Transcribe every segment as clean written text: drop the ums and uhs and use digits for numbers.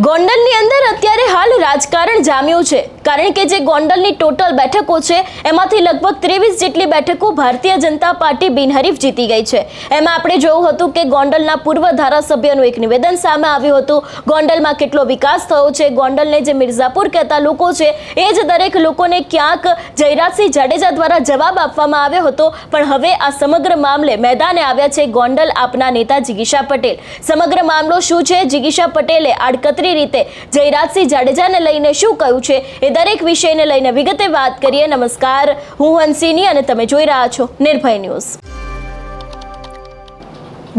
ગોંડલની અંદર અત્યારે હાલ રાજકારણ જામ્યું છે, કારણ કે જે ગોંડલની ટોટલ બેઠકો છે એમાંથી લગભગ 23 જેટલી બેઠકો ભારતીય જનતા પાર્ટી બિનહરીફ જીતી ગઈ છે। એમાં આપણે જોયું હતું કે ગોંડલના પૂર્વ ધારાસભ્યનું એક નિવેદન સામે આવ્યું હતું। ગોંડલમાં કેટલો વિકાસ થયો છે, ગોંડલને જે મિર્ઝાપુર કહેતા લોકો છે એ જ દરેક લોકોને ક્યાંક જયરાજસિંહ જાડેજા દ્વારા જવાબ આપવામાં આવ્યો હતો। પણ હવે આ સમગ્ર મામલે મેદાને આવ્યા છે ગોંડલ આપના નેતા જિગીશા પટેલ। સમગ્ર મામલો શું છે, જિગીશા પટેલે આડકતરી રીતે જયરાજસિંહ જાડેજાને લઈને શું કહ્યું છે એ દરેક વિષયને લઈને વિગતે વાત કરીએ। નમસ્કાર, હું હંસિની અને તમે જોઈ રહ્યા છો નિર્ભય ન્યૂઝ।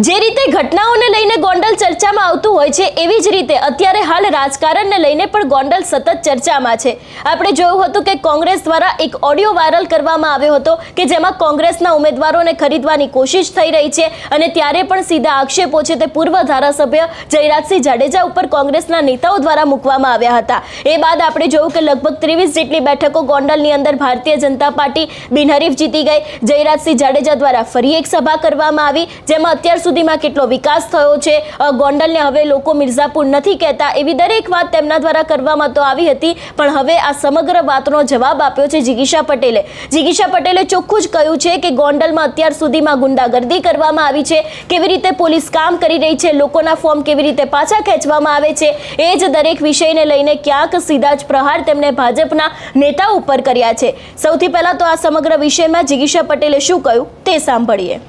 જે રીતે ઘટનાઓને લઈને ગોંડલ ચર્ચામાં આવતું હોય છે એવી જ રીતે અત્યારે હાલ રાજકારણને લઈને પણ ગોંડલ સતત ચર્ચામાં છે। આપણે જોયું હતું કે કોંગ્રેસ દ્વારા એક ઓડિયો વાયરલ કરવામાં આવ્યો હતો કે જેમાં કોંગ્રેસના ઉમેદવારોને ખરીદવાની કોશિશ થઈ રહી છે અને ત્યારે પણ સીધા આક્ષેપો છે તે પૂર્વ ધારાસભ્ય જયરાજસિંહ જાડેજા ઉપર કોંગ્રેસના નેતાઓ દ્વારા મૂકવામાં આવ્યા હતા। એ બાદ આપણે જોયું કે લગભગ 23 જેટલી બેઠકો ગોંડલની અંદર ભારતીય જનતા પાર્ટી બિનહરીફ જીતી ગઈ। જયરાજસિંહ જાડેજા દ્વારા ફરી એક સભા કરવામાં આવી, જેમાં અત્યાર સુધીમાં કેટલો વિકાસ થયો છે, ગોંડલને હવે લોકો મિર્ઝાપુર નથી કહેતા એવી દરેક વાત તેમના દ્વારા કરવામાં તો આવી હતી। પણ હવે આ સમગ્ર વાતનો જવાબ આપ્યો છે જિગીશા પટેલે। જિગીશા પટેલે ચોખ્ખું જ કહ્યું છે કે ગોંડલમાં અત્યાર સુધીમાં ગુંડાગર્દી કરવામાં આવી છે, કેવી રીતે પોલીસ કામ કરી રહી છે, લોકોના ફોર્મ કેવી રીતે પાછા ખેંચવામાં આવે છે, એ જ દરેક વિષયને લઈને ક્યાંક સીધા જ પ્રહાર તેમણે ભાજપના નેતા ઉપર કર્યા છે। સૌથી પહેલા તો આ સમગ્ર વિષયમાં જિગીશા પટેલે શું કહ્યું તે સાંભળીએ।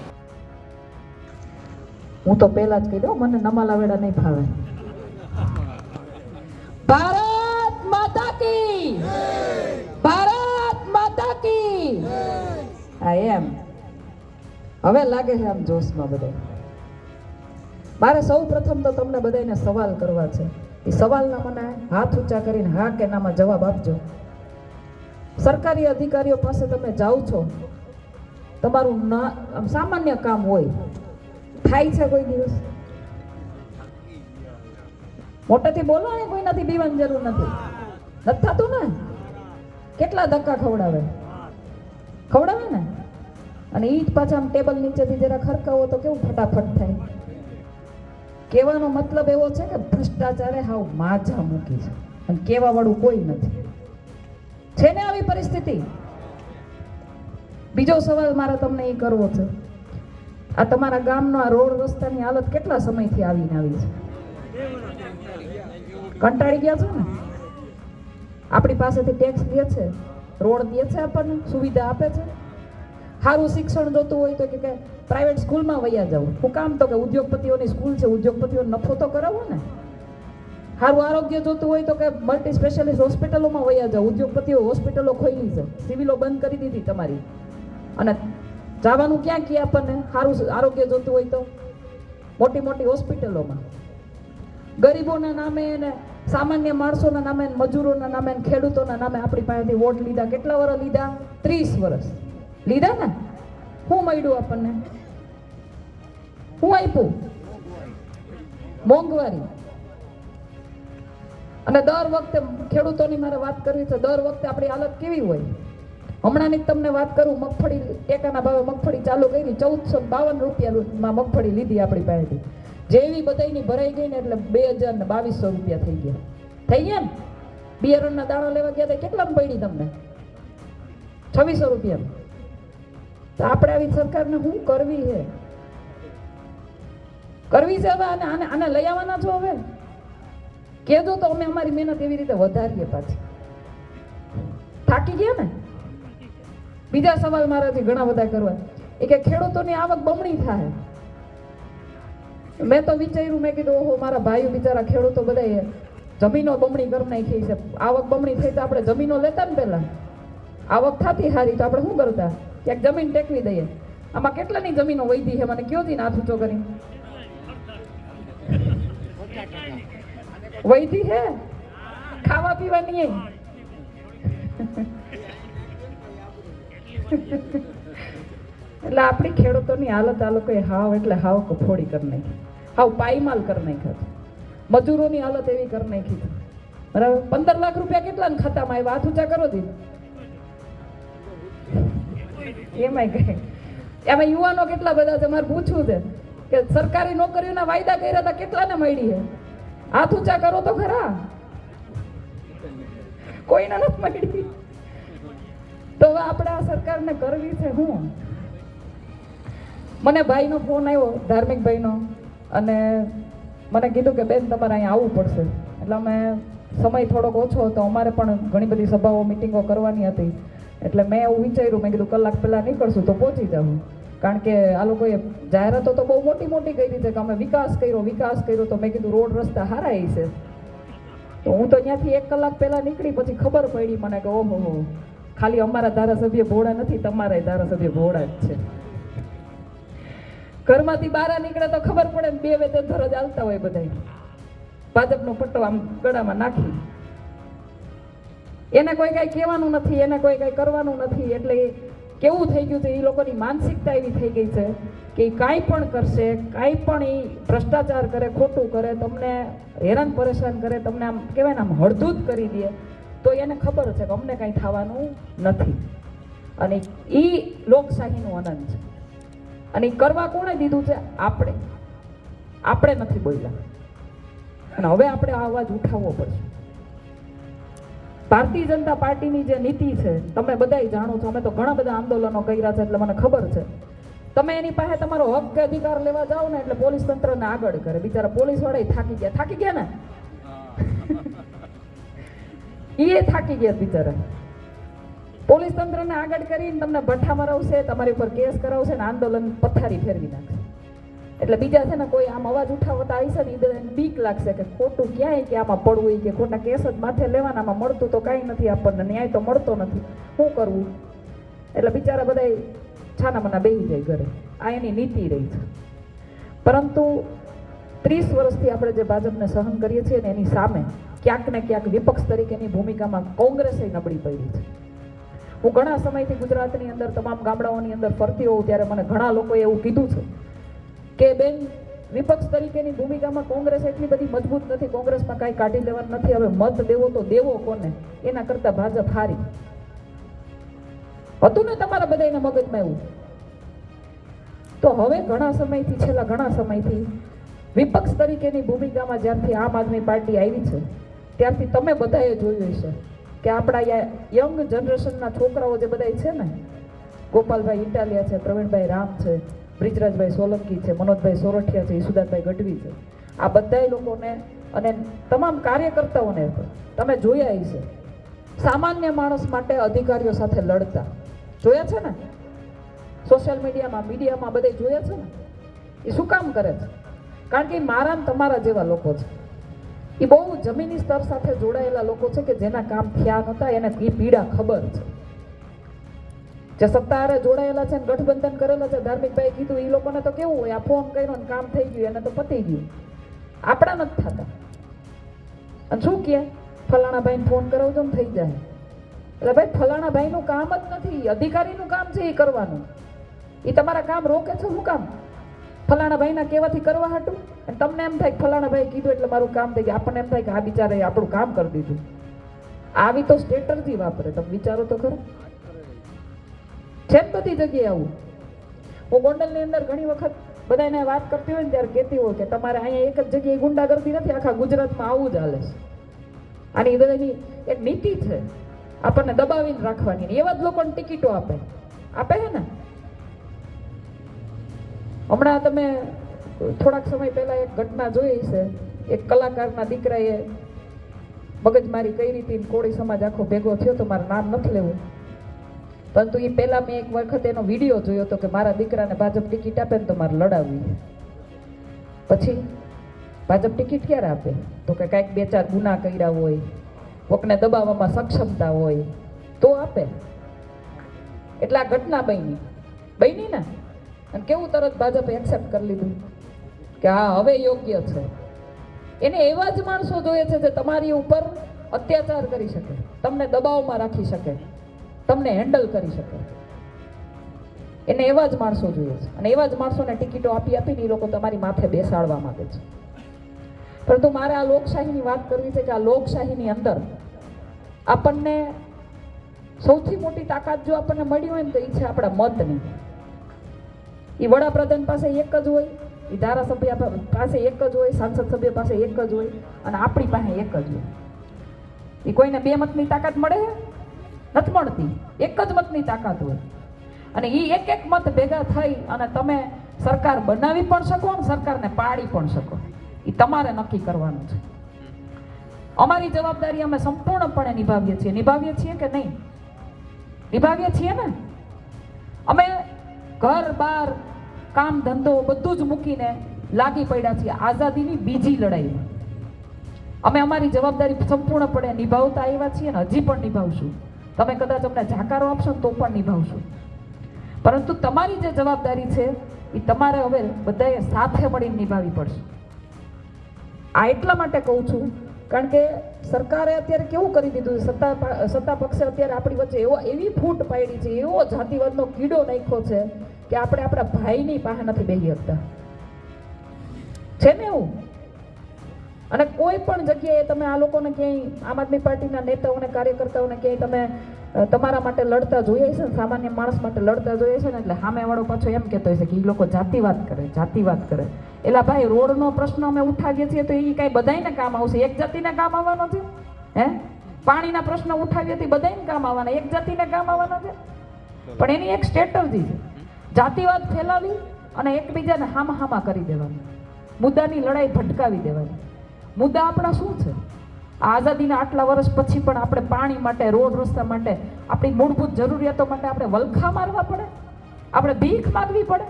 હું તો પહેલા જ કહી દઉં, મને નમાલા વેડા નહીં ભાવે। ભારત માતા કી, ભારત માતા કી। આ એમ હવે લાગે છે આમ જોશમાં બધા। મારે સૌ પ્રથમ તો તમને બધાને સવાલ કરવા છે। એ સવાલના મને હાથ ઊંચા કરીને હા કે નામાં જવાબ આપજો। સરકારી અધિકારીઓ પાસે તમે જાઓ છો, તમારું સામાન્ય કામ હોય, થાય છે કોઈ દિવસ? મોટેથી બોલો ને, કોઈ નથી બીવાની જરૂર નથી થતું ને? કેટલા ધક્કા ખવડાવે ને? અને ઈ જ પાછા આમ ટેબલ નીચેથી જરા ખરકાવો તો કેવું ફટાફટ થાય। કહેવાનો મતલબ એવો છે કે ભ્રષ્ટાચારે હાવ માજા મૂકી છે અને કહેવા વાળું કોઈ નથી, છે ને આવી પરિસ્થિતિ। બીજો સવાલ મારે તમને એ કરવો છે, આ તમારા ગામનો આ રોડ રસ્તાની હાલત કેટલા સમયથી આવીને આવી છે? કંટાળી ગયા છો ને? આપણી પાસેથી ટેક્સ લે છે, રોડ દે છે, આપણને સુવિધા આપે છે। સારું શિક્ષણ જોતું હોય તો કે પ્રાઇવેટ સ્કૂલમાં વયા જાવ। હું કામ તો કે ઉદ્યોગપતિઓની સ્કૂલ છે, ઉદ્યોગપતિઓ નફો તો કરાવો ને। સારું આરોગ્ય જોતું હોય તો કે મલ્ટી સ્પેશિયાલિસ્ટ હોસ્પિટલોમાં વયા જાવ। ઉદ્યોગપતિઓ હોસ્પિટલો ખોલી છે, સિવિલો બંધ કરી દીધી તમારી, અને જવાનું ક્યાં કે આપણને સારું આરોગ્ય જોતું હોય તો મોટી મોટી હોસ્પિટલોમાં। ગરીબોના નામે અને સામાન્ય માણસોના નામે, મજૂરોના નામે, ખેડૂતોના નામે આપણી પાસેથી વોટ લીધા। કેટલા વર્ષ લીધા? 30 વર્ષ લીધા ને? શું મળ્યું આપણને? શું આપ્યું? મોંઘવારી। અને દર વખતે ખેડૂતોની મારે વાત કરવી છે, દર વખતે આપણી હાલત કેવી હોય? હમણાંની તમને વાત કરું, મગફળી ટેકાના ભાવે મગફળી ચાલુ કરી, 1452 રૂપિયામાં મગફળી લીધી આપણી પાસેથી। જેવી બધાની ભરાઈ ગઈ ને એટલે 2022 રૂપિયા થઈ ગયા ને? બિયારણના દાણા લેવા ગયા કેટલામાં પડી તમને? 2600 રૂપિયા। તો આપણે આવી સરકારને શું કરવી છે? હવે આને લઈ આવવાના છો? હવે કહેજો તો અમે અમારી મહેનત એવી રીતે વધારીએ પાછી। થાકી ગયા ને? બીજા સવાલ મારાથી ઘણા બધા કરવા, એ કે ખેડૂતોની આવક બમણી થાય। મેં તો વિચાર્યું, મેં કીધું ઓહો, મારા ભાઈઓ બિચારા ખેડૂતો બધા જમીનો બમણી કરી નાખી છે। આવક બમણી થઈ તો આપણે જમીનો લેતા ને, પહેલા આવક થતી સારી તો આપણે શું કરતા? ક્યાંક જમીન ટેકવી દઈએ। આમાં કેટલાની જમીનો વૈધી છે મને કયો દી હાથ ઊંચો કરી? વૈધી છે ખાવા પીવાની? એટલે આપણી ખેડૂતોની હાલત આ લોકોએ હાવ એટલે હાવ કફોડી કરી નાખી, હાવ પાયમાલ કરી નાખ્યા। મજૂરોની હાલત એવી કરી નાખી છે, બરાબર? 15 લાખ રૂપિયા કેટલાને ખાતામાં આવ્યા? હાથ ઊંચા કરો દી। એમાં યુવાનો કેટલા બધા છે? મારે પૂછવું છે કે સરકારી નોકરીઓના વાયદા કર્યા હતા, કેટલાને મળી છે? હાથ ઊંચા કરો તો ખરા, કોઈને નથી મળી. તો હવે આપણે આ સરકારને કરવી છે હું. મને ભાઈનો ફોન આવ્યો, ધાર્મિક ભાઈનો, અને મને કીધું કે બેન તમારે અહીંયા આવવું પડશે. એટલે અમે સમય થોડોક ઓછો હતો, અમારે પણ ઘણી બધી સભાઓ મિટિંગો કરવાની હતી. એટલે મેં એવું વિચાર્યું, મેં કીધું કલાક પહેલાં નીકળશું તો પહોંચી જાઉં. કારણ કે આ લોકોએ જાહેરાતો તો બહુ મોટી મોટી કરી છે કે અમે વિકાસ કર્યો. તો મેં કીધું રોડ રસ્તા હારા છે. તો હું તો ત્યાંથી 1 કલાક પહેલાં નીકળી, પછી ખબર પડી મને કે ઓહો, ખાલી અમારા ધારાસભ્ય ભોળા નથી, તમારા ધારાસભ્ય ભોળા જ છે. ઘરમાંથી બહાર નીકળે તો ખબર પડે ને, 2 વેતન જ આવતા હોય બધા, ભાજપનો પટ્ટો આમ ગળામાં નાખી. એને કોઈ કાંઈ કહેવાનું નથી, એને કોઈ કાંઈ કરવાનું નથી. એટલે કેવું થઈ ગયું છે, એ લોકોની માનસિકતા એવી થઈ ગઈ છે કે કાંઈ પણ કરશે, કાંઈ પણ એ ભ્રષ્ટાચાર કરે, ખોટું કરે, તમને હેરાન પરેશાન કરે, તમને આમ કહેવાય ને આમ હળધૂત કરી દે, તો એને ખબર છે કે અમને કાંઈ થવાનું નથી. અને એ લોકશાહીનું અનંત છે. અને એ કરવા કોણે દીધું છે? આપણે નથી બોલ્યા. અને હવે આપણે આ અવાજ ઉઠાવવો પડશે. ભારતીય જનતા પાર્ટીની જે નીતિ છે તમે બધાય જાણો છો, અમે તો ઘણા બધા આંદોલનો કર્યા છે, એટલે મને ખબર છે. તમે એની પાસે તમારો હક કે અધિકાર લેવા જાઓ ને એટલે પોલીસ તંત્રને આગળ કરે. બિચારા પોલીસ વાળા થાકી ગયા ને, એ થાકી ગયા બિચારા. પોલીસ તંત્રને આગળ કરીને તમને ભઠ્ઠા મરાવશે, તમારી ઉપર કેસ કરાવશે ને આંદોલન પથારી ફેરવી નાખશે. એટલે બીજા છે ને કોઈ આમ અવાજ ઉઠાવતા આવશે ને એ બધાને બીક લાગશે કે ખોટું ક્યાંય કે આમાં પડવું, કે ખોટા કેસ જ માથે લેવાનામાં મળતું તો કાંઈ નથી, આપણને ન્યાય તો મળતો નથી, શું કરવું? એટલે બિચારા બધા છાનામાના બેસી જાય ઘરે. આ એની નીતિ રહી છે. પરંતુ 30 વર્ષથી આપણે જે ભાજપને સહન કરીએ છીએ ને એની સામે ક્યાંક ને ક્યાંક વિપક્ષ તરીકેની ભૂમિકામાં કોંગ્રેસે નબળી પડી છે. હું ઘણા સમયથી ગુજરાતની અંદર તમામ ગામડાઓની અંદર ફરતી હોઉં ત્યારે મને ઘણા લોકોએ એવું કીધું છે કે બેન, વિપક્ષ તરીકેની ભૂમિકામાં કોંગ્રેસ એટલી બધી મજબૂત નથી, કોંગ્રેસમાં કાંઈ કાઢી લેવાનું નથી, હવે મત દેવો તો દેવો કોને, એના કરતાં ભાજપ હારી. હતું ને તમારા બધાના મગજમાં એવું? તો હવે છેલ્લા ઘણા સમયથી વિપક્ષ તરીકેની ભૂમિકામાં જ્યારથી આમ આદમી પાર્ટી આવી છે ત્યારથી તમે બધાએ જોયું હશે કે આપણા યંગ જનરેશનના છોકરાઓ જે બધા છે ને, ગોપાલભાઈ ઇટાલિયા છે, પ્રવીણભાઈ રામ છે, બ્રિજરાજભાઈ સોલંકી છે, મનોજભાઈ સોરઠિયા છે, ઈસુદાનભાઈ ગઢવી છે, આ બધા લોકોને અને તમામ કાર્યકર્તાઓને તમે જોયા હશે સામાન્ય માણસ માટે અધિકારીઓ સાથે લડતા. જોયા છે ને? સોશિયલ મીડિયામાં બધે જોયા છે ને? એ શું કામ કરે છે? કારણ કે મારા ને તમારા જેવા લોકો છે. એ બહુ જમીની સ્તર સાથે જોડાયેલા લોકો છે કે જેના કામ થયા નહોતા, એને એ પીડા ખબર છે. જે સત્તારે જોડાયેલા છે ને ગઠબંધન કરેલા છે, ધાર્મિકભાઈ કીધું, એ લોકોને તો કેવું હોય, આ ફોન કર્યો ને કામ થઈ ગયું, એને તો પતી ગયું. આપણા નથી થતા. અને શું કહે, ફલાણા ભાઈને ફોન કરાવજો ને થઈ જાય. એટલે ભાઈ ફલાણા ભાઈનું કામ જ નથી, અધિકારીનું કામ છે એ કરવાનું. એ તમારા કામ રોકે છે શું કામ? ફલાણા ભાઈના કહેવાથી કરવા હાટું. અને તમને એમ થાય કે ફલાણા ભાઈ કીધું એટલે મારું કામ થઈ ગયું. આપણને એમ થાય કે આ બિચારે આપણું કામ કરી દીધું. આવી તો સ્ટ્રેટર્જી વાપરે. તમે વિચારો તો ખરો. છે ને બધી જગ્યાએ આવું. હું ગોંડલની અંદર ઘણી વખત બધાને વાત કરતી હોય ને ત્યારે કહેતી હોય કે તમારે અહીંયા એક જ જગ્યાએ ગુંડાગર્દી નથી, આખા ગુજરાતમાં આવું જ હાલે છે. આની બધાની એક નીતિ છે, આપણને દબાવીને રાખવાની. એવા જ લોકોને ટિકિટો આપે છે ને. હમણાં તમે થોડાક સમય પહેલા એક ઘટના જોઈ છે. એક કલાકારના દીકરાએ મગજમારી કરી હતી, કોળી સમાજ આખો ભેગો થયો તો, મારું નામ નથી લેવું, પરંતુ એ પહેલા મેં એક વખત એનો વિડીયો જોયો હતો કે મારા દીકરાને ભાજપ ટિકિટ આપે ને તો મારે લડાવવી. પછી ભાજપ ટિકિટ ક્યારે આપે? તો કે કાંઈક 2-4 ગુના કર્યા હોય, કોકને દબાવવામાં સક્ષમતા હોય તો આપે. એટલે આ ઘટના બની ને, અને કેવું તરત ભાજપે એક્સેપ્ટ કરી લીધું કે હા હવે યોગ્ય છે. એને એવા જ માણસો જોઈએ છે જે તમારી ઉપર અત્યાચાર કરી શકે, તમને દબાવમાં રાખી શકે, તમને હેન્ડલ કરી શકે. એને એવા જ માણસો જોઈએ છે. અને એવા જ માણસોને ટિકિટો આપીને એ લોકો તમારી માથે બેસાડવા માંગે છે. પરંતુ મારે આ લોકશાહીની વાત કરવી છે કે આ લોકશાહીની અંદર આપણને સૌથી મોટી તાકાત જો આપણને મળી હોય ને તો એ છે આપણા મતની. એ વડાપ્રધાન પાસે એક જ હોય, એ ધારાસભ્ય પાસે એક જ હોય, સાંસદ સભ્ય પાસે એક જ હોય, અને આપણી પાસે એક જ હોય. એ કોઈને 2 મતની તાકાત મળે છે? નથી મળતી. એક જ મતની તાકાત હોય, અને એ એક એક મત ભેગા થઈ અને તમે સરકાર બનાવી પણ શકો અને સરકારને પાડી પણ શકો. એ તમારે નક્કી કરવાનું છે. અમારી જવાબદારી અમે સંપૂર્ણપણે નિભાવીએ છીએ. નિભાવીએ છીએ કે નહીં? નિભાવીએ છીએ ને. અમે ઘર બાર કામ ધંધો બધું જ મૂકીને લાગી પડ્યા છીએ આઝાદીની બીજી લડાઈમાં. અમે અમારી જવાબદારી સંપૂર્ણપણે નિભાવતા આવ્યા છીએ અને હજી પણ નિભાવશું. તમે કદાચ અમને જાકારો આપશો તો પણ નિભાવશું. પરંતુ તમારી જે જવાબદારી છે એ તમારે હવે બધાએ સાથે મળીને નિભાવવી પડશે. આ એટલા માટે કહું છું કારણ કે સરકારે અત્યારે કેવું કરી દીધું છે, સત્તા પક્ષે અત્યારે આપણી વચ્ચે એવી ફૂટ પાડી છે, એવો જાતિવાદનો કીડો નાખ્યો છે કે આપણે આપણા ભાઈની પાસે નથી બેસી શકતા. છે ને એવું? અને કોઈ પણ જગ્યાએ તમે આ લોકોને ક્યાંય આમ આદમી પાર્ટીના નેતાઓને કાર્યકર્તાઓને ક્યાંય તમે તમારા માટે લડતા જોઈએ છે ને, સામાન્ય માણસ માટે લડતા જોઈએ છે ને, એટલે સામેવાળો પાછો એમ કહેતો હોય છે કે એ લોકો જાતિવાદ કરે. એલા ભાઈ, રોડનો પ્રશ્ન અમે ઉઠાવીએ છીએ તો એ કાંઈ બધાયને કામ આવશે? એક જાતિને કામ આવવાનો છે? હે? પાણીના પ્રશ્ન ઉઠાવીએ તો બધાયને કામ આવવાના, એક જાતિને કામ આવવાના છે? પણ એની એક સ્ટ્રેટર્જી છે, જાતિવાદ ફેલાવી અને એકબીજાને હામા કરી દેવાની, મુદ્દાની લડાઈ ભટકાવી દેવાની. મુદ્દા આપણા શું છે? આઝાદીના આટલા વર્ષ પછી પણ આપણે પાણી માટે, રોડ રસ્તા માટે, આપણી મૂળભૂત જરૂરિયાતો માટે આપણે વલખા મારવા પડે, આપણે ભીખ માગવી પડે.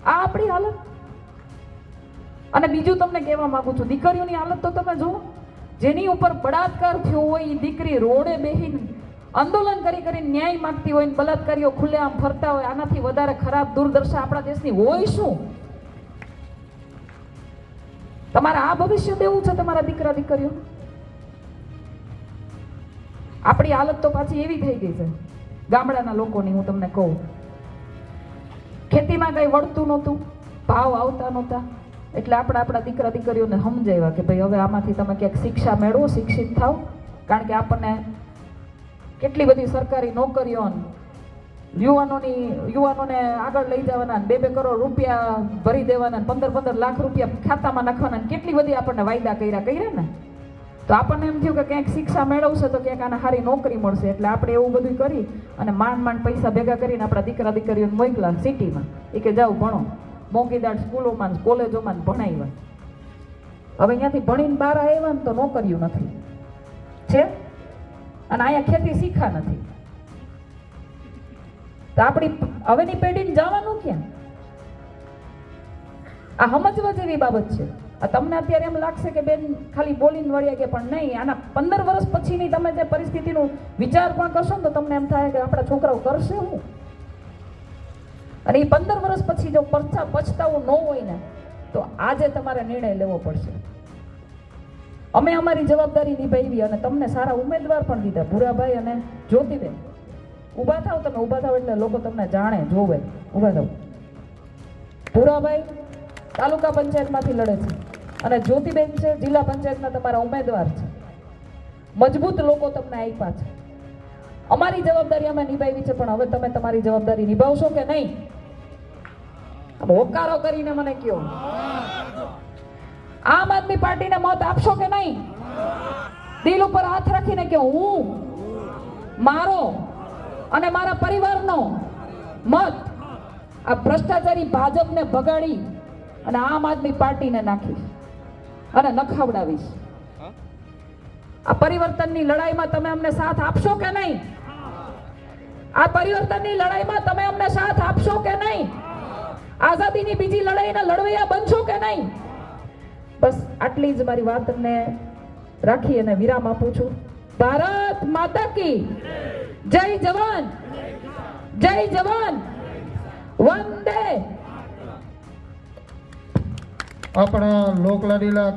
આ આપણી હાલત. અને બીજું તમને કહેવા માંગુ છું, દીકરીઓની હાલત તો તમે જુઓ. જેની ઉપર બળાત્કાર થયો હોય એ દીકરી રોડે બેહીને આંદોલન કરી ન્યાય માંગતી હોય ને બળાત્કારીઓ ખુલ્લેઆમ ફરતા હોય. આનાથી વધારે ખરાબ દુર્દશા આપણા દેશની હોય શું? તમારે આ ભવિષ્ય દેવું છે તમારા દીકરા દીકરીઓ? આપણી હાલત તો પાછી એવી થઈ ગઈ છે ગામડાના લોકોની. હું તમને કહું, ખેતીમાં કઈ વળતું નહોતું, ભાવ આવતા નહોતા, એટલે આપણા દીકરા દીકરીઓને સમજાવ્યા કે ભાઈ હવે આમાંથી તમે ક્યાંક શિક્ષા મેળવો, શિક્ષિત થાવ. કારણ કે આપણને કેટલી બધી સરકારી નોકરીઓ, યુવાનોને આગળ લઈ જવાના, 2-2 કરોડ રૂપિયા ભરી દેવાના, 15-15 લાખ રૂપિયા ખાતામાં નાખવાના, કેટલી બધી આપણને વાયદા કર્યા ને. તો આપણને એમ થયું કે ક્યાંક શિક્ષા મેળવશે તો ક્યાંક આને સારી નોકરી મળશે. એટલે આપણે એવું બધું કરી અને માંડ પૈસા ભેગા કરીને આપણા દીકરા દીકરીઓને મોકલા સિટીમાં. એ કે જાઓ ભણો, મોંઘીદાર સ્કૂલોમાં કોલેજોમાં ભણાવ્યા. હવે અહીંયાથી ભણીને બહાર આવ્યા ને તો નોકરીઓ નથી છે, અને અહીંયા ખેતી શીખા નથી. તો આપણી હવેની પેઢીને જવાનું ક્યાં? આ સમજવા જેવી બાબત છે. તમને અત્યારે એમ લાગશે કે બેન ખાલી બોલીને વળ્યા કે, પણ નહીં. આના 15 વર્ષ પછીની તમે જે પરિસ્થિતિનો વિચાર પણ કરશો ને તો તમને એમ થાય કે આપણા છોકરાઓ કરશે શું? અને એ 15 વર્ષ પછી જો પછતાવો ન હોય ને તો આજે તમારે નિર્ણય લેવો પડશે. અમે અમારી જવાબદારી નિભાવી અને તમને સારા ઉમેદવાર પણ દીધા, ભૂરાભાઈ અને જ્યોતિબેન. ઊભા થાવ, તમે ઊભા થાવ એટલે લોકો તમને જાણે, જોવે. ઊભા થાવ. ભૂરાભાઈ તાલુકા પંચાયતમાંથી લડે છે અને જ્યોતિબેન છે જિલ્લા પંચાયતના તમારા ઉમેદવાર છે. મજબૂત લોકો તમને આપ્યા છે. અમારી જવાબદારી અમે નિભાવી છે, પણ હવે તમે તમારી જવાબદારી નિભાવશો કે નહીં? હોકારો કરીને મને કહો, આમ આદમી પાર્ટીને મત આપશો કે નહીં? દિલ ઉપર હાથ રાખીને કહો, હું મારો અને મારા પરિવારનો મત આ ભ્રષ્ટાચારી ભાજપને ભગાડી અને આમ આદમી પાર્ટીને નાખીશ અને નખાવડાવીશ. આ પરિવર્તનની લડાઈમાં તમે અમને સાથ આપશો કે નહીં? આ પરિવર્તનની લડાઈમાં તમે અમને સાથ આપશો કે નહીં? આઝાદીની બીજી લડાઈને લડવૈયા બનશો કે નહીં? બસ આટલી જ મારી વાતને રાખી અને વિરામ આપું છું. ભારત માતા કી જય જવાન, જય જવાન, વંદે. આપણા લોકલાડીલા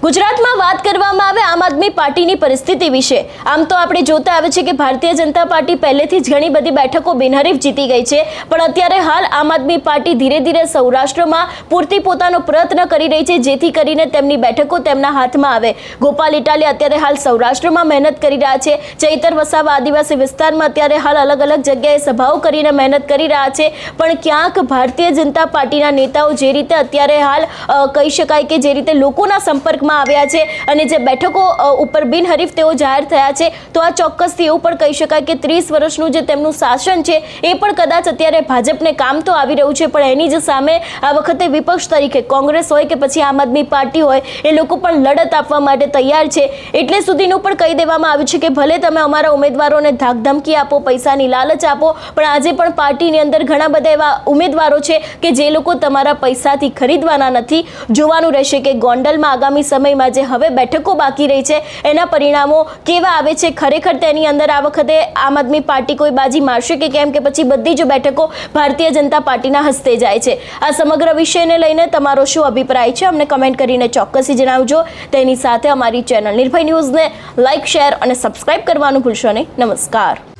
ગુજરાતમાં વાત કરવામાં આવે આમ આદમી પાર્ટીની પરિસ્થિતિ વિશે, આમ તો આપણે જોતા આવે છે કે ભારતીય જનતા પાર્ટી પહેલેથી જ ઘણી બધી બેઠકો બિનહરીફ જીતી ગઈ છે, પણ અત્યારે હાલ આમ આદમી પાર્ટી ધીરે ધીરે સૌરાષ્ટ્રમાં પૂરતી પોતાનો પ્રયત્ન કરી રહી છે, જેથી કરીને તેમની બેઠકો તેમના હાથમાં આવે. ગોપાલ ઇટાલિયા અત્યારે હાલ સૌરાષ્ટ્રમાં મહેનત કરી રહ્યા છે. ચૈતર વસાવા આદિવાસી વિસ્તારમાં અત્યારે હાલ અલગ અલગ જગ્યાએ સભાઓ કરીને મહેનત કરી રહ્યા છે, પણ ક્યાંક ભારતીય જનતા પાર્ટીના નેતાઓ જે રીતે અત્યારે હાલ કહી શકાય કે જે રીતે લોકોના સંપર્કમાં આવ્યા છે અને જે બેઠકો ઉપર બિનહરીફ તેઓ જાહેર થયા છે, તો આ ચોક્કસથી એવું પણ કહી શકાય કે 30 વર્ષનું જે તેમનું શાસન છે એ પણ કદાચ અત્યારે ભાજપને કામ તો આવી રહ્યું છે, પણ એની જ સામે આ વખતે વિપક્ષ તરીકે કોંગ્રેસ હોય કે પછી આમ આદમી પાર્ટી હોય, એ લોકો પણ લડત આપવા માટે તૈયાર છે. એટલે સુધીનું પણ કહી દેવામાં આવ્યું છે કે ભલે તમે અમારા ઉમેદવારોને ધાકધમકી આપો, પૈસાની લાલચ આપો, પણ આજે પણ પાર્ટીની અંદર ઘણા બધા એવા ઉમેદવારો છે કે જે લોકો તમારા પૈસાથી ખરીદવાના નથી. જોવાનું રહેશે કે ગોંડલમાં આગામી સમયમાં જે હવે બેઠકો બાકી રહી છે એના પરિણામો કેવા આવે છે. ખરેખર તેની અંદર આ વખતે આમ આદમી પાર્ટી કોઈ બાજી મારશે કે કેમ, કે પછી બધી જ બેઠકો ભારતીય જનતા પાર્ટીના હસ્તે જાય છે. આ સમગ્ર વિષયને લઈને તમારો શું અભિપ્રાય છે અમને કમેન્ટ કરીને ચોક્કસથી જણાવજો. તેની સાથે અમારી ચેનલ નિર્ભય ન્યૂઝને લાઇક, શેર અને સબસ્ક્રાઇબ કરવાનું ભૂલશો નહીં. નમસ્કાર.